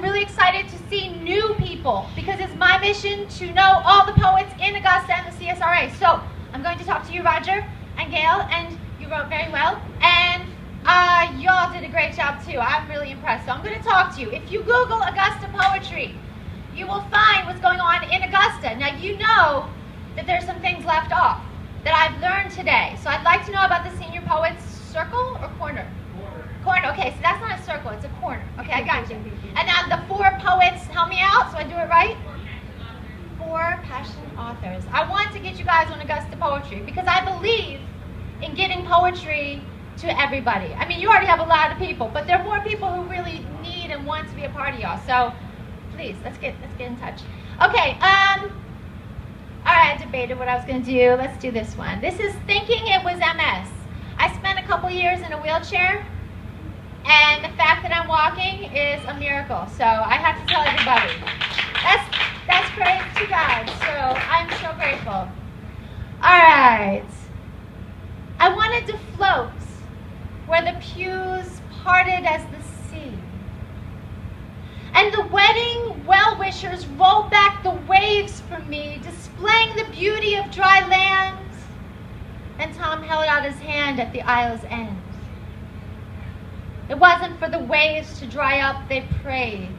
really excited to see new people because it's my mission to know all the poets in Augusta and the CSRA. So I'm going to talk to you, Roger and Gail, and you wrote very well. And y'all did a great job too. I'm really impressed. So I'm going to talk to you. If you Google Augusta poetry, you will find what's going on in Augusta. Now you know that there's some things left off that I've learned today. So I'd like to know about the Senior Poets Circle or Corner? Corner. Okay, so that's not a circle, it's a corner. Okay, I got you. And now the 4 poets, help me out so I do it right. 4 passionate authors. I want to get you guys on Augusta poetry because I believe in getting poetry to everybody. I mean, you already have a lot of people, but there are more people who really need and want to be a part of y'all. So please, let's get in touch. Okay, all right, I debated what I was going to do. Let's do this one. This is Thinking It Was MS. I spent a couple years in a wheelchair, and the fact that I'm walking is a miracle. So I have to tell everybody. That's praise to God. So I'm so grateful. All right. I wanted to float where the pews parted as the sea. And the wedding well-wishers rolled back the waves for me, displaying the beauty of dry land. And Tom held out his hand at the aisle's end. It wasn't for the waves to dry up, they prayed,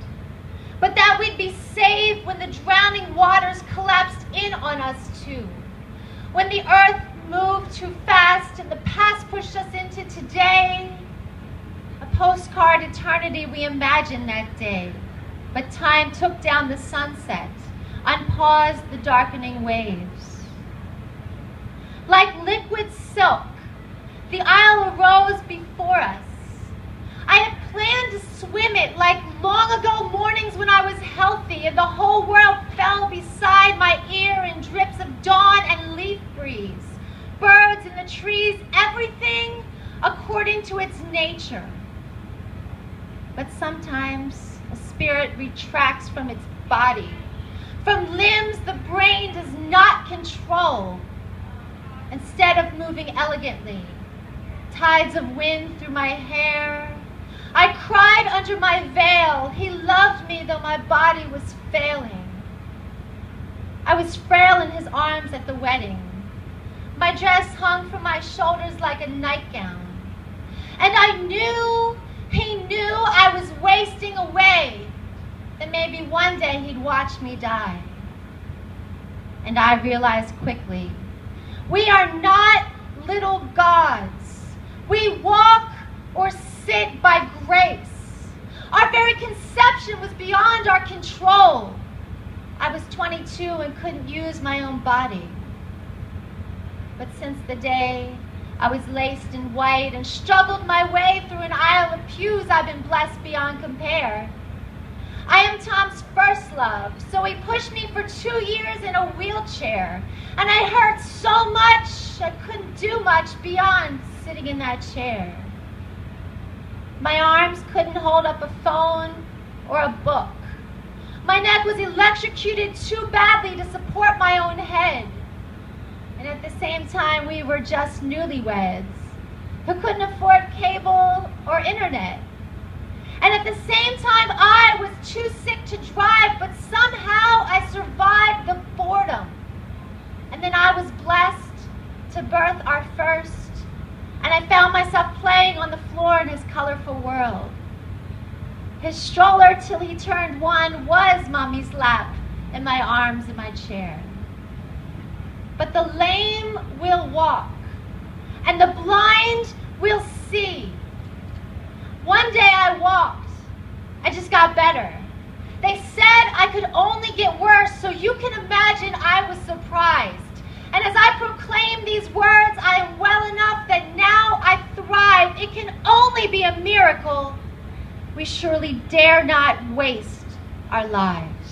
but that we'd be saved when the drowning waters collapsed in on us too. When the earth moved too fast and the past pushed us into today, a postcard eternity we imagined that day. But time took down the sunset, unpaused the darkening waves. Like liquid silk, the aisle arose before us. I had planned to swim it like long ago mornings when I was healthy and the whole world fell beside my ear in drips of dawn and leaf breeze. Birds in the trees, everything according to its nature. But sometimes a spirit retracts from its body, from limbs the brain does not control. Instead of moving elegantly, tides of wind through my hair, I cried under my veil. He loved me though my body was failing. I was frail in his arms at the wedding. My dress hung from my shoulders like a nightgown. And I knew, he knew I was wasting away, that maybe one day he'd watch me die. And I realized quickly, we are not little gods. We walk or sit by grace. Our very conception was beyond our control. I was 22 and couldn't use my own body. But since the day I was laced in white and struggled my way through an aisle of pews, I've been blessed beyond compare. I am Tom's first love, so he pushed me for 2 years in a wheelchair, and I hurt so much I couldn't do much beyond sitting in that chair. My arms couldn't hold up a phone or a book. My neck was electrocuted too badly to support my own head. And at the same time, we were just newlyweds who couldn't afford cable or internet. And at the same time, I was too sick to drive, but somehow I survived the boredom. And then I was blessed to birth our first, and I found myself playing on the floor in his colorful world. His stroller till he turned 1 was Mommy's lap and my arms in my chair. But the lame will walk, and the blind will see. One day I walked. I just got better. They said I could only get worse, so you can imagine I was surprised. And as I proclaim these words, I am well enough that now I thrive. It can only be a miracle. We surely dare not waste our lives.